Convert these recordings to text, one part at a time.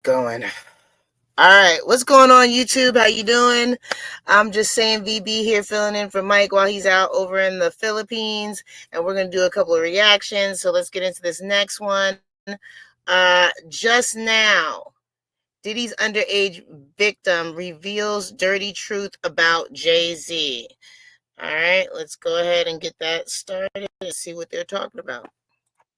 Going. All right, what's going on, YouTube? How you doing? I'm just saying VB here, filling in for Mike while he's out over in the Philippines, and we're going to do a couple of reactions. So let's get into this next one. Just now, Diddy's underage victim reveals dirty truth about Jay-Z. All right, let's go ahead and get that started and see what they're talking about.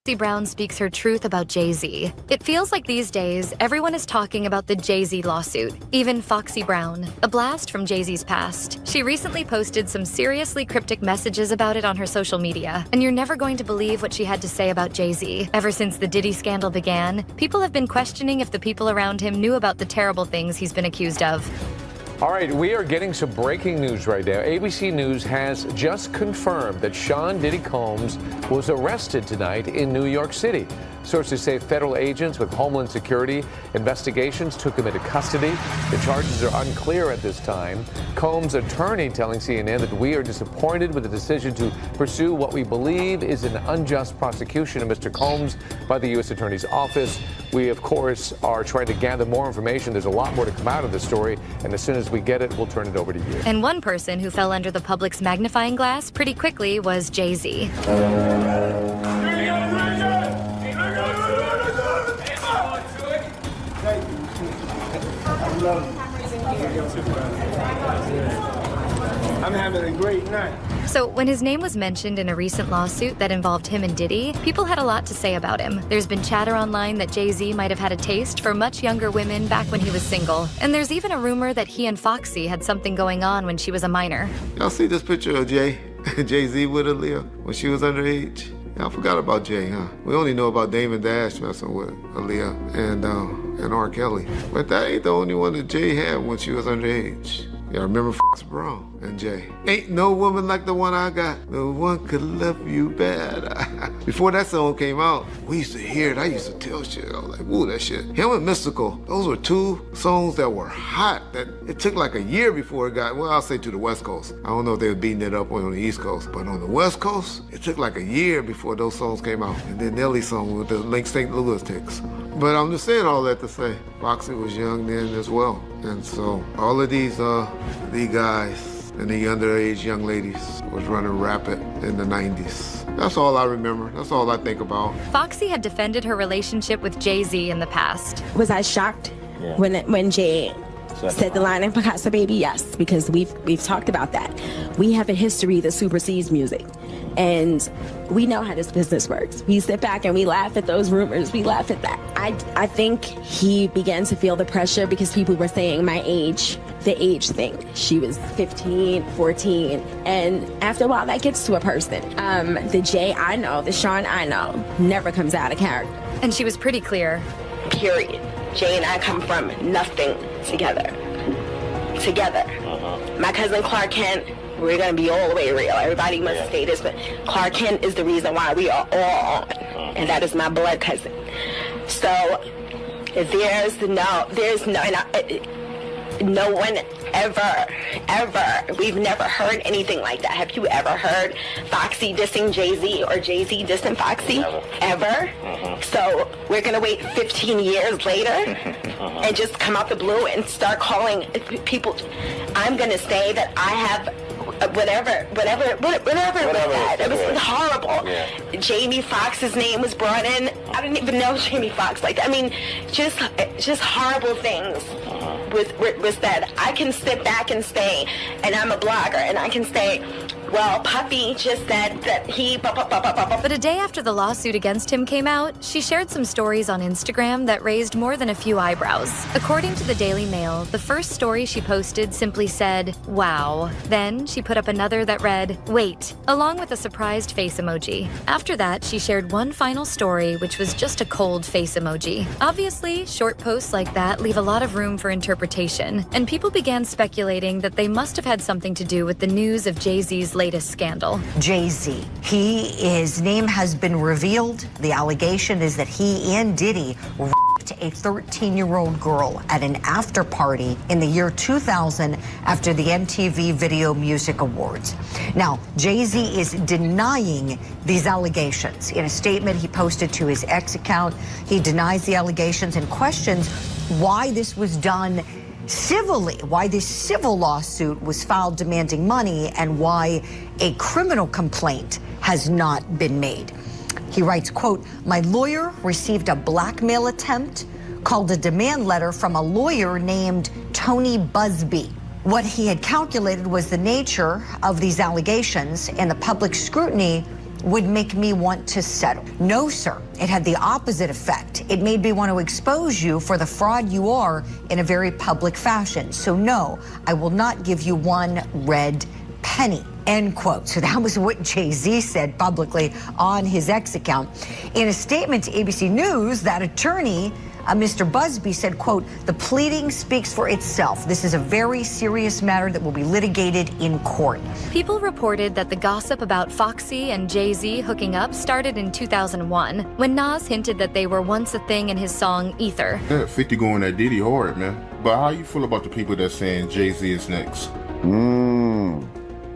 Foxy Brown speaks her truth about Jay-Z. It feels like these days, everyone is talking about the Jay-Z lawsuit, even Foxy Brown, a blast from Jay-Z's past. She recently posted some seriously cryptic messages about it on her social media, and you're never going to believe what she had to say about Jay-Z. Ever since the Diddy scandal began, people have been questioning if the people around him knew about the terrible things he's been accused of. All right, we are getting some breaking news right now. ABC News has just confirmed that Sean Diddy Combs was arrested tonight in New York City. Sources say federal agents with Homeland Security investigations took him into custody. The charges are unclear at this time. Combs' attorney telling CNN that we are disappointed with the decision to pursue what we believe is an unjust prosecution of Mr. Combs by the U.S. Attorney's Office. We, of course, are trying to gather more information. There's a lot more to come out of this story, and as soon as we get it, we'll turn it over to you. And one person who fell under the public's magnifying glass pretty quickly was Jay-Z. I'm having a great night. So when his name was mentioned in a recent lawsuit that involved him and Diddy, people had a lot to say about him. There's been chatter online that Jay-Z might have had a taste for much younger women back when he was single. And there's even a rumor that he and Foxy had something going on when she was a minor. Y'all see this picture of Jay-Z with Aaliyah when she was underage? Y'all forgot about Jay, huh? We only know about Damon Dash messing with Aaliyah and R. Kelly. But that ain't the only one that Jay had when she was underage. Y'all remember Foxy Brown and Jay? Ain't no woman like the one I got. No one could love you better. Before that song came out, we used to hear it. I used to tell shit. I was like, ooh, that shit. Him and Mystical, those were two songs that were hot. That it took like a year before it got, well, I'll say to the West Coast. I don't know if they were beating it up on the East Coast, but on the West Coast, it took like a year before those songs came out. And then Nelly's song with the Link St. Louis ticks. But I'm just saying all that to say, Foxy was young then as well. And so all of these guys and the underage young ladies was running rapid in the 90s. That's all I remember. That's all I think about. Foxy had defended her relationship with Jay-Z in the past. Was I shocked when Jay said the line in Picasso Baby? Yes, because we've talked about that. We have a history that supersedes music. And we know how this business works. We sit back and we laugh at those rumors. We laugh at that. I think he began to feel the pressure because people were saying my age, the age thing. She was 15, 14. And after a while, that gets to a person. The Jay I know, the Sean I know, never comes out of character. And she was pretty clear. Period. Jay and I come from nothing together. My cousin Clark Kent, we're gonna be all the way real. Everybody must say this, but Clark Kent is the reason why we are all on, and that is my blood cousin. So no one ever, we've never heard anything like that. Have you ever heard Foxy dissing Jay-Z or Jay-Z dissing Foxy? Ever? So we're gonna wait 15 years later and just come out the blue and start calling people. I'm gonna say that I have whatever it was horrible. Yeah. Jamie Foxx's name was brought in. I didn't even know Jamie Foxx like that. I mean, just horrible things was said. I can sit back and say, and I'm a blogger, and I can say, well, Puffy just said that he... But a day after the lawsuit against him came out, she shared some stories on Instagram that raised more than a few eyebrows. According to the Daily Mail, the first story she posted simply said, wow. Then she put up another that read, wait, along with a surprised face emoji. After that, she shared one final story, which was just a cold face emoji. Obviously, short posts like that leave a lot of room for interpretation, and people began speculating that they must have had something to do with the news of Jay-Z's latest scandal. Jay-Z. His name has been revealed. The allegation is that he and Diddy raped a 13-year-old girl at an after party in the year 2000 after the MTV Video Music Awards. Now, Jay-Z is denying these allegations. In a statement he posted to his X account, he denies the allegations and questions why this was done civilly, why this civil lawsuit was filed demanding money, and why a criminal complaint has not been made. He writes, quote, "My lawyer received a blackmail attempt called a demand letter from a lawyer named Tony Busby. What he had calculated was the nature of these allegations and the public scrutiny would make me want to settle. No, sir, it had the opposite effect. It made me want to expose you for the fraud you are in a very public fashion. So no, I will not give you one red penny." End quote. So that was what Jay-Z said publicly on his X account. In a statement to ABC News, that attorney, Mr. Busby, said, quote, "The pleading speaks for itself. This is a very serious matter that will be litigated in court." People reported that the gossip about Foxy and Jay-Z hooking up started in 2001, when Nas hinted that they were once a thing in his song Ether. Yeah, 50 going at Diddy hard, man. But how you feel about the people that's saying Jay-Z is next?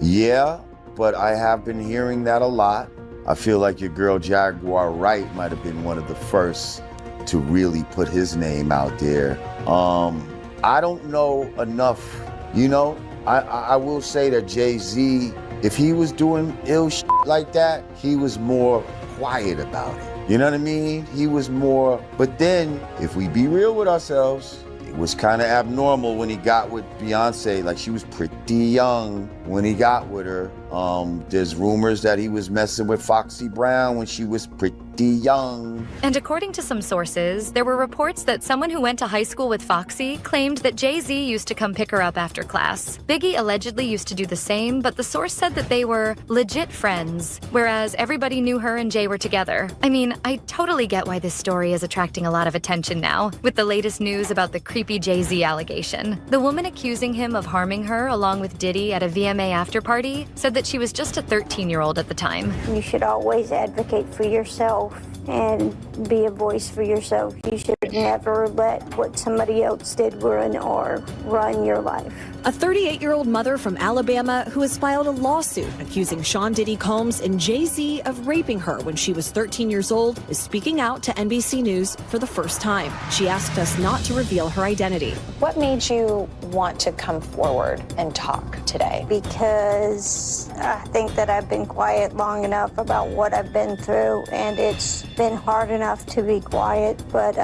Yeah, but I have been hearing that a lot. I feel like your girl Jaguar Wright might have been one of the first to really put his name out there. I don't know enough, you know. I will say that Jay-Z, if he was doing ill shit like that, he was more quiet about it. You know what I mean? He was more, but then if we be real with ourselves, it was kind of abnormal when he got with Beyonce. Like, she was pretty young when he got with her. There's rumors that he was messing with Foxy Brown when she was pretty young. And according to some sources, there were reports that someone who went to high school with Foxy claimed that Jay-Z used to come pick her up after class. Biggie allegedly used to do the same, but the source said that they were legit friends, whereas everybody knew her and Jay were together. I mean, I totally get why this story is attracting a lot of attention now, with the latest news about the creepy Jay-Z allegation. The woman accusing him of harming her along with Diddy at a VMA after party said that she was just a 13-year-old at the time. You should always advocate for yourself and be a voice for yourself. You should never let what somebody else did run your life. A 38-year-old mother from Alabama who has filed a lawsuit accusing Sean Diddy Combs and Jay-Z of raping her when she was 13 years old is speaking out to NBC News for the first time. She asked us not to reveal her identity. What made you want to come forward and talk today? Because I think that I've been quiet long enough about what I've been through, and it's been hard enough to be quiet, but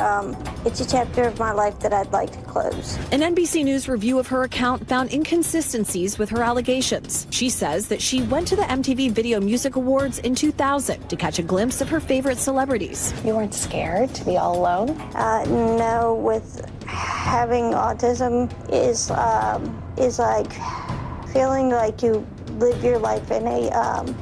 it's a chapter of my life that I'd like to close. An NBC News review of her account found inconsistencies with her allegations. She says that she went to the MTV Video Music Awards in 2000 to catch a glimpse of her favorite celebrities. You weren't scared to be all alone? No, with having autism is like feeling like you live your life in a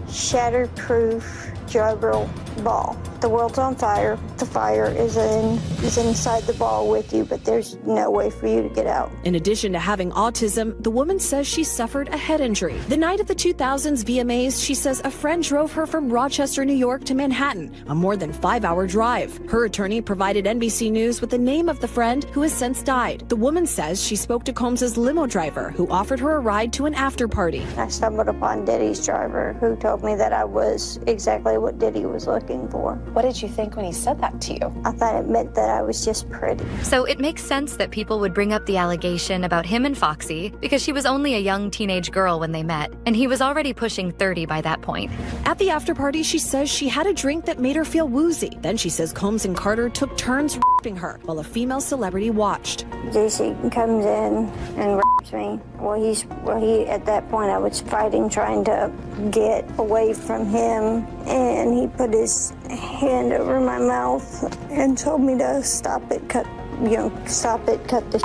shatterproof juggle ball. The world's on fire. The fire is inside the ball with you, but there's no way for you to get out. In addition to having autism, the woman says she suffered a head injury. The night of the 2000s VMAs, she says a friend drove her from Rochester, New York to Manhattan, a more than 5-hour drive. Her attorney provided NBC News with the name of the friend who has since died. The woman says she spoke to Combs' limo driver, who offered her a ride to an after party. I stumbled upon Diddy's driver, who told me that I was exactly what Diddy was looking for. What did you think when he said that to you? I thought it meant that I was just pretty. So it makes sense that people would bring up the allegation about him and Foxy because she was only a young teenage girl when they met, and he was already pushing 30 by that point. At the after party, she says she had a drink that made her feel woozy. Then she says Combs and Carter took turns raping her while a female celebrity watched. JC comes in and raps me. He at that point I was fighting, trying to get away from him, and he put his hand over my mouth and told me to stop it, cut the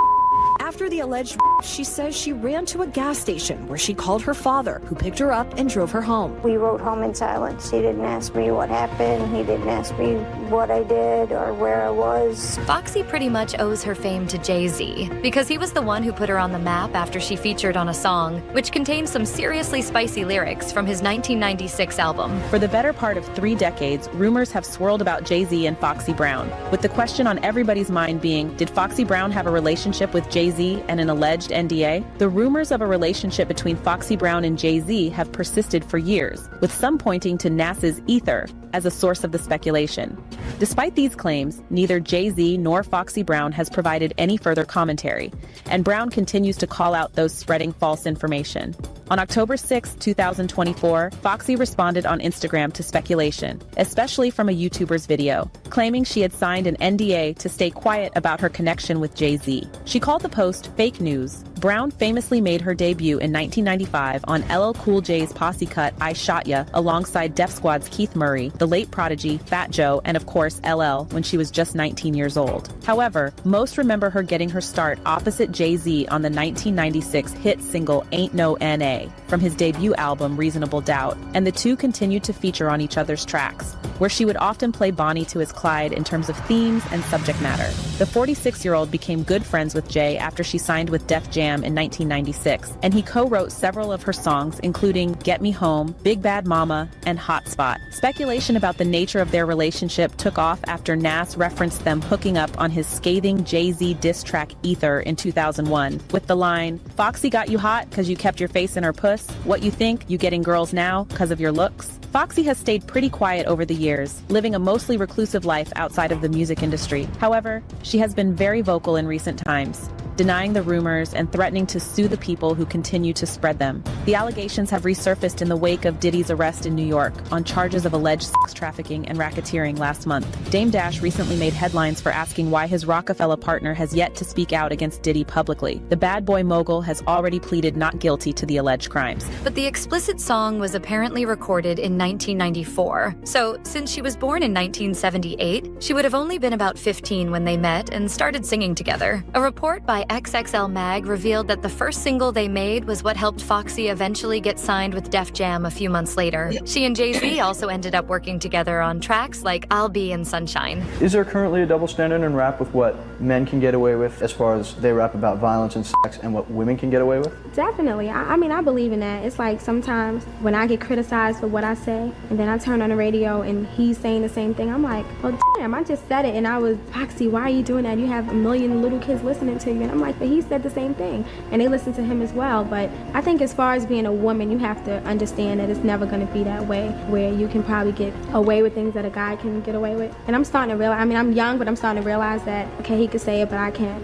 After the alleged she says she ran to a gas station where she called her father, who picked her up and drove her home. We rode home in silence. He didn't ask me what happened. He didn't ask me what I did or where I was. Foxy pretty much owes her fame to Jay-Z because he was the one who put her on the map after she featured on a song which contained some seriously spicy lyrics from his 1996 album. For the better part of 3 decades, rumors have swirled about Jay-Z and Foxy Brown, with the question on everybody's mind being, did Foxy Brown have a relationship with Jay-Z Jay-Z and an alleged NDA, the rumors of a relationship between Foxy Brown and Jay-Z have persisted for years, with some pointing to NASA's ether as a source of the speculation. Despite these claims, neither Jay-Z nor Foxy Brown has provided any further commentary, and Brown continues to call out those spreading false information. On October 6, 2024, Foxy responded on Instagram to speculation, especially from a YouTuber's video, claiming she had signed an NDA to stay quiet about her connection with Jay-Z. She called the post fake news. Brown famously made her debut in 1995 on LL Cool J's posse cut I Shot Ya alongside Def Squad's Keith Murray, the late Prodigy, Fat Joe, and of course LL when she was just 19 years old. However, most remember her getting her start opposite Jay-Z on the 1996 hit single Ain't No N.A. from his debut album Reasonable Doubt, and the two continued to feature on each other's tracks, where she would often play Bonnie to his Clyde in terms of themes and subject matter. The 46-year-old became good friends with Jay after she signed with Def Jam in 1996, and he co-wrote several of her songs, including Get Me Home, Big Bad Mama, and Hotspot. Speculation about the nature of their relationship took off after Nas referenced them hooking up on his scathing Jay-Z diss track Ether in 2001, with the line, "Foxy got you hot cause you kept your face in her puss. What you think, you getting girls now cause of your looks?" Foxy has stayed pretty quiet over the years, living a mostly reclusive life outside of the music industry. However, she has been very vocal in recent times, denying the rumors and threatening to sue the people who continue to spread them. The allegations have resurfaced in the wake of Diddy's arrest in New York on charges of alleged sex trafficking and racketeering last month. Dame Dash recently made headlines for asking why his Rockefeller partner has yet to speak out against Diddy publicly. The bad boy mogul has already pleaded not guilty to the alleged crimes. But the explicit song was apparently recorded in 1994. So, since she was born in 1978, she would have only been about 15 when they met and started singing together. A report by XXL Mag revealed that the first single they made was what helped Foxy eventually get signed with Def Jam a few months later. She and Jay-Z also ended up working together on tracks like I'll Be and Sunshine. Is there currently a double standard in rap with what men can get away with as far as they rap about violence and sex and what women can get away with? Definitely. I mean, I believe in that. It's like sometimes when I get criticized for what I say and then I turn on the radio and he's saying the same thing, I'm like, well, damn, I just said it and I was, Foxy, why are you doing that? You have a million little kids listening to you. And I'm like, but he said the same thing and they listen to him as well. But I think as far as being a woman, you have to understand that it's never going to be that way where you can probably get away with things that a guy can get away with. And I'm starting to realize, I mean, I'm young, but I'm starting to realize that, okay, he could say it, but I can't.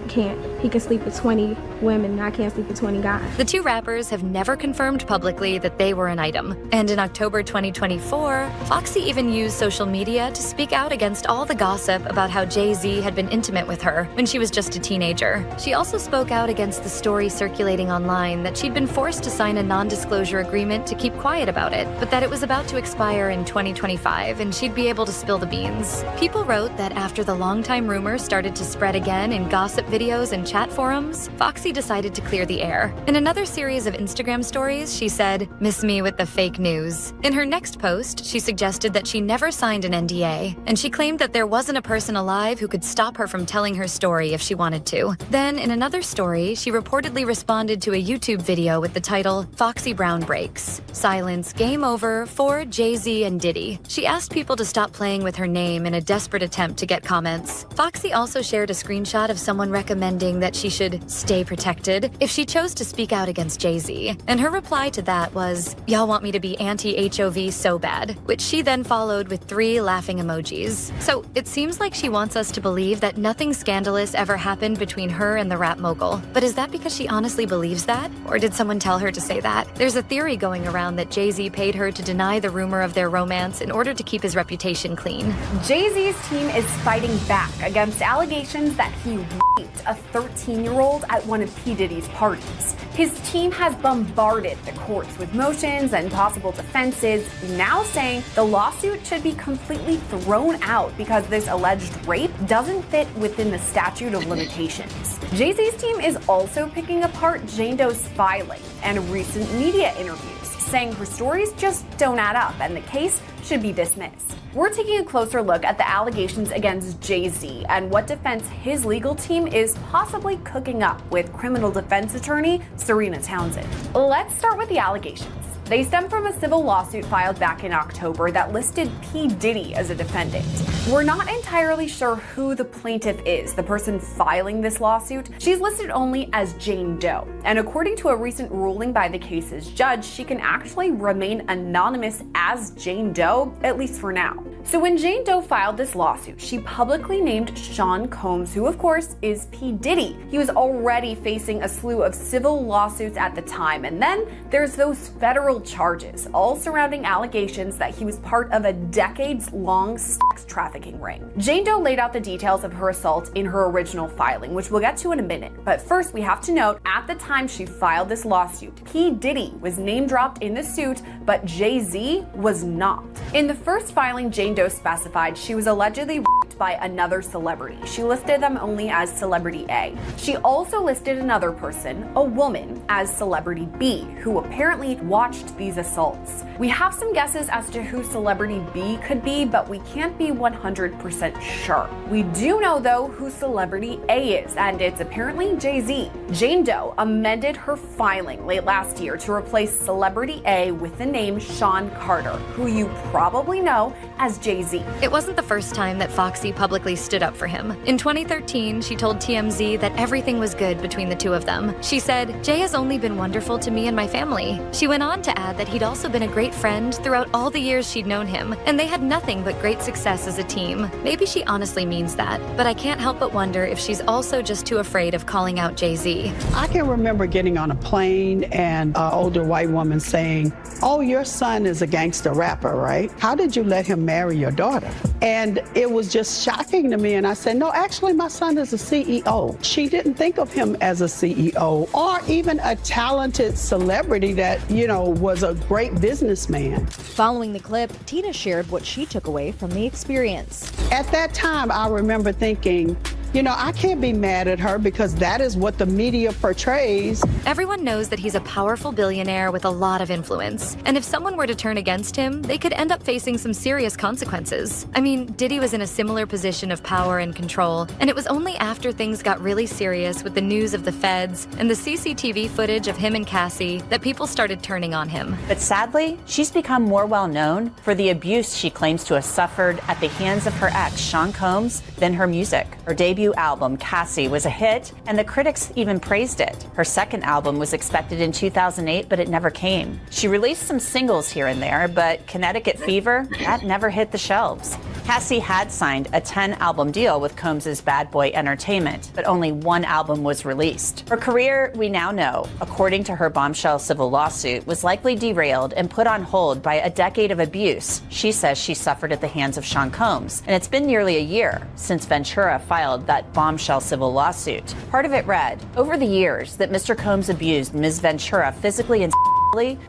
He could sleep with 20 women and I can't sleep with 20 guys. The two rappers have never confirmed publicly that they were an item. And in October 2024, Foxy even used social media to speak out against all the gossip about how Jay-Z had been intimate with her when she was just a teenager. She also spoke out against the story circulating online that she'd been forced to sign a non-disclosure agreement to keep quiet about it, but that it was about to expire in 2025 and she'd be able to spill the beans. People wrote that after the longtime rumors started to spread again in gossip videos and chat forums, Foxy decided to clear the air. In another series of Instagram stories, she said, "Miss me with the fake news." In her next post, she suggested that she never signed an NDA, and she claimed that there wasn't a person alive who could stop her from telling her story if she wanted to. Then, in another story, she reportedly responded to a YouTube video with the title, "Foxy Brown Breaks. Silence, game over for Jay-Z and Diddy." She asked people to stop playing with her name in a desperate attempt to get comments. Foxy also shared a screenshot of someone recommending that she should stay protected if she chose to speak out against Jay-Z. And her reply to that was, "Y'all want me to be anti-HOV so bad," which she then followed with 3 laughing emojis. So it seems like she wants us to believe that nothing scandalous ever happened between her and the rap mogul. But is that because she honestly believes that? Or did someone tell her to say that? There's a theory going around that Jay-Z paid her to deny the rumor of their romance in order to keep his reputation clean. Jay-Z's team is fighting back against allegations that he raped a 13-year-old at one of P. Diddy's parties. His team has bombarded the courts with motions and possible defenses, now saying the lawsuit should be completely thrown out because this alleged rape doesn't fit within the statute of limitations. Jay-Z's team is also picking apart Jane Doe's filing and recent media interviews, saying her stories just don't add up and the case should be dismissed. We're taking a closer look at the allegations against Jay-Z and what defense his legal team is possibly cooking up with criminal defense attorney Serena Townsend. Let's start with the allegations. They stem from a civil lawsuit filed back in October that listed P. Diddy as a defendant. We're not entirely sure who the plaintiff is, the person filing this lawsuit. She's listed only as Jane Doe, and according to a recent ruling by the case's judge, she can actually remain anonymous as Jane Doe, at least for now. So when Jane Doe filed this lawsuit, she publicly named Sean Combs, who of course is P. Diddy. He was already facing a slew of civil lawsuits at the time, and then there's those federal charges, all surrounding allegations that he was part of a decades-long sex trafficking ring. Jane Doe laid out the details of her assault in her original filing, which we'll get to in a minute. But first, we have to note, at the time she filed this lawsuit, P. Diddy was name-dropped in the suit, but Jay-Z was not. In the first filing, Jane Doe specified she was allegedly raped by another celebrity. She listed them only as Celebrity A. She also listed another person, a woman, as Celebrity B, who apparently watched these assaults. We have some guesses as to who Celebrity B could be, but we can't be 100% sure. We do know, though, who Celebrity A is, and it's apparently Jay-Z. Jane Doe amended her filing late last year to replace Celebrity A with the name Sean Carter, who you probably know as Jay-Z. It wasn't the first time that Foxy publicly stood up for him. In 2013, she told TMZ that everything was good between the two of them. She said, "Jay has only been wonderful to me and my family." She went on to add that he'd also been a great friend throughout all the years she'd known him, and they had nothing but great success as a team. Maybe she honestly means that, but I can't help but wonder if she's also just too afraid of calling out Jay-Z. I can remember getting on a plane and an older white woman saying, "Oh, your son is a gangster rapper, right? How did you let him marry your daughter?" And it was just shocking to me. And I said, "No, actually, my son is a CEO." She didn't think of him as a CEO or even a talented celebrity that, was a great businessman. Following the clip, Tina shared what she took away from the experience. At that time, I remember thinking, I can't be mad at her because that is what the media portrays. Everyone knows that he's a powerful billionaire with a lot of influence. And if someone were to turn against him, they could end up facing some serious consequences. I mean, Diddy was in a similar position of power and control, and it was only after things got really serious with the news of the feds and the CCTV footage of him and Cassie that people started turning on him. But sadly, she's become more well known for the abuse she claims to have suffered at the hands of her ex, Sean Combs, than her music. Her debut album, Cassie, was a hit, and the critics even praised it. Her second album was expected in 2008, but it never came. She released some singles here and there, but Connecticut Fever, that never hit the shelves. Cassie had signed a 10-album deal with Combs' Bad Boy Entertainment, but only one album was released. Her career, we now know, according to her bombshell civil lawsuit, was likely derailed and put on hold by a decade of abuse she says she suffered at the hands of Sean Combs. And it's been nearly a year since Ventura filed that bombshell civil lawsuit. Part of it read, "Over the years that Mr. Combs abused Ms. Ventura physically and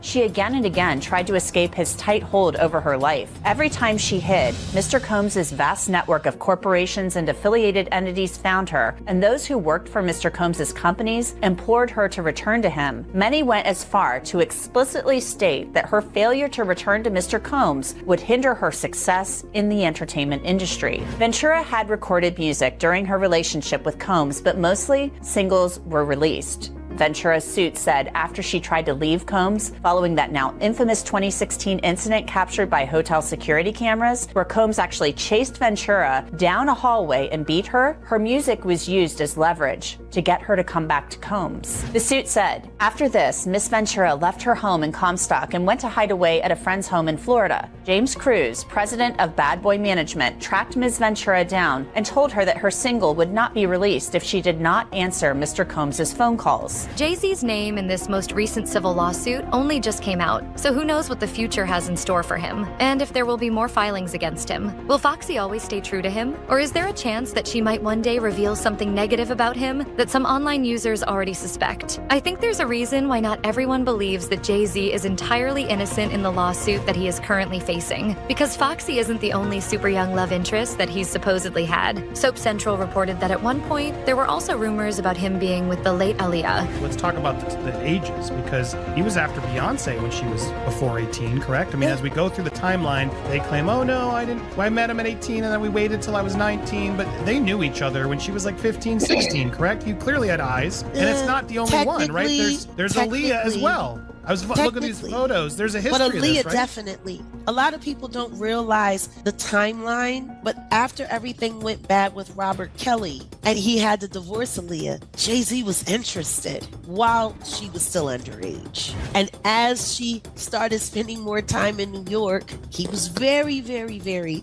she again and again tried to escape his tight hold over her life. Every time she hid, Mr. Combs' vast network of corporations and affiliated entities found her, and those who worked for Mr. Combs' companies implored her to return to him. Many went as far to explicitly state that her failure to return to Mr. Combs would hinder her success in the entertainment industry." Ventura had recorded music during her relationship with Combs, but mostly singles were released. Ventura's suit said after she tried to leave Combs following that now infamous 2016 incident captured by hotel security cameras, where Combs actually chased Ventura down a hallway and beat her, her music was used as leverage to get her to come back to Combs. The suit said, after this, Miss Ventura left her home in Comstock and went to hide away at a friend's home in Florida. James Cruz, president of Bad Boy Management, tracked Ms. Ventura down and told her that her single would not be released if she did not answer Mr. Combs' phone calls. Jay-Z's name in this most recent civil lawsuit only just came out, so who knows what the future has in store for him, and if there will be more filings against him. Will Foxy always stay true to him, or is there a chance that she might one day reveal something negative about him that some online users already suspect? I think there's a reason why not everyone believes that Jay-Z is entirely innocent in the lawsuit that he is currently facing, because Foxy isn't the only super young love interest that he's supposedly had. Soap Central reported that at one point, there were also rumors about him being with the late Aaliyah. Let's talk about the ages, because he was after Beyonce when she was before 18, correct? I mean, as we go through the timeline, they claim, oh no, I met him at 18 and then we waited till I was 19, but they knew each other when she was like 15, 16, correct? You clearly had eyes, and it's not the only one, right? There's Aaliyah as well. I was looking at these photos. There's a history But of Aaliyah this, right? definitely. A lot of people don't realize the timeline, but after everything went bad with Robert Kelly and he had to divorce Aaliyah, Jay-Z was interested while she was still underage. And as she started spending more time in New York, he was very, very, very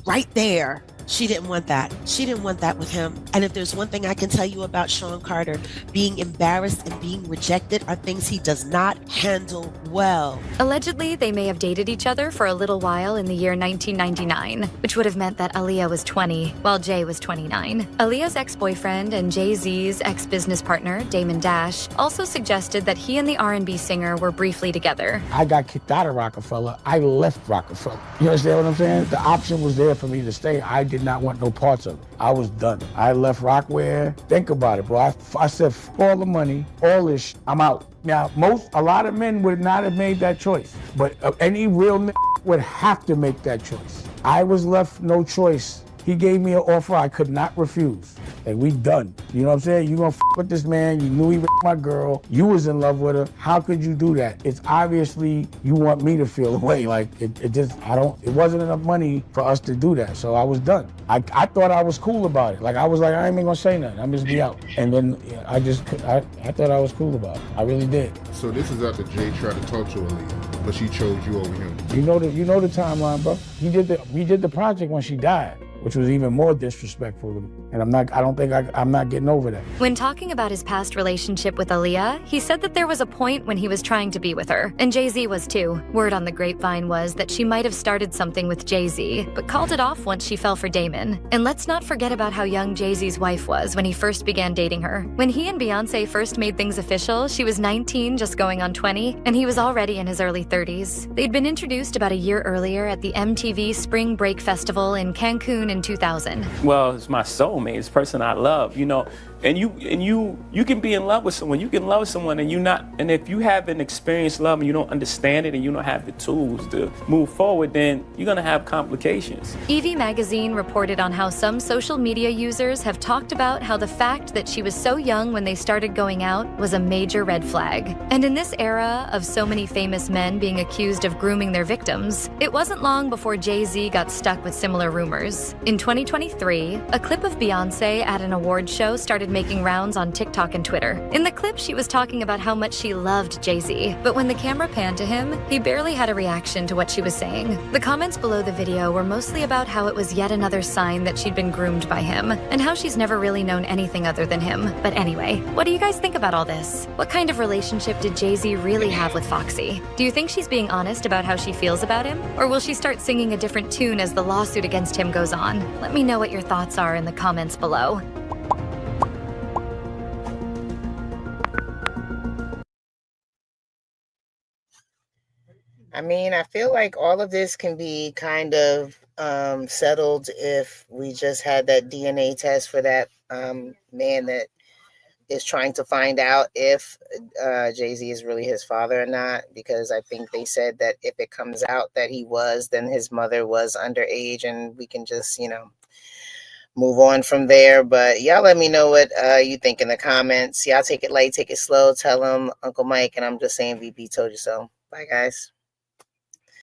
right there. She didn't want that. She didn't want that with him. And if there's one thing I can tell you about Sean Carter, being embarrassed and being rejected are things he does not handle well. Allegedly, they may have dated each other for a little while in the year 1999, which would have meant that Aaliyah was 20, while Jay was 29. Aaliyah's ex-boyfriend and Jay-Z's ex-business partner, Damon Dash, also suggested that he and the R&B singer were briefly together. I got kicked out of Rockefeller. I left Rockefeller. You understand what I'm saying? The option was there for me to stay. I did not want no parts of it. I was done. I left Rockware. Think about it, bro. I said, all the money, all this, I'm out. Now, a lot of men would not have made that choice, but any real would have to make that choice. I was left no choice. He gave me an offer I could not refuse. And we done. You know what I'm saying? You gonna with this man, you knew he was my girl, you was in love with her. How could you do that? It's obviously you want me to feel away. Like it wasn't enough money for us to do that. So I was done. I thought I was cool about it. Like I was like, I ain't even gonna say nothing. I'm just be out. And then I thought I was cool about it. I really did. So this is after Jay tried to talk to Aaliyah, but she chose you over him. You know the timeline, bro. We did the project when she died, which was even more disrespectful. And I'm not getting over that. When talking about his past relationship with Aaliyah, he said that there was a point when he was trying to be with her, and Jay-Z was too. Word on the grapevine was that she might have started something with Jay-Z, but called it off once she fell for Damon. And let's not forget about how young Jay-Z's wife was when he first began dating her. When he and Beyonce first made things official, she was 19, just going on 20, and he was already in his early 30s. They'd been introduced about a year earlier at the MTV Spring Break Festival in Cancun in 2000. Well, it's my soulmate, it's the person I love, you know. And you can be in love with someone, you can love someone and if you haven't experienced love and you don't understand it and you don't have the tools to move forward, then you're gonna have complications. Evie Magazine reported on how some social media users have talked about how the fact that she was so young when they started going out was a major red flag. And in this era of so many famous men being accused of grooming their victims, it wasn't long before Jay-Z got stuck with similar rumors. In 2023, a clip of Beyonce at an award show started making rounds on TikTok and Twitter. In the clip, she was talking about how much she loved Jay-Z, but when the camera panned to him, he barely had a reaction to what she was saying. The comments below the video were mostly about how it was yet another sign that she'd been groomed by him, and how she's never really known anything other than him. But anyway, what do you guys think about all this? What kind of relationship did Jay-Z really have with Foxy? Do you think she's being honest about how she feels about him? Or will she start singing a different tune as the lawsuit against him goes on? Let me know what your thoughts are in the comments below. I mean, I feel like all of this can be kind of settled if we just had that DNA test for that man that is trying to find out if Jay-Z is really his father or not, because I think they said that if it comes out that he was, then his mother was underage, and we can just, move on from there. But y'all let me know what you think in the comments. Y'all take it light, take it slow. Tell them Uncle Mike and I'm just saying VP told you so. Bye, guys.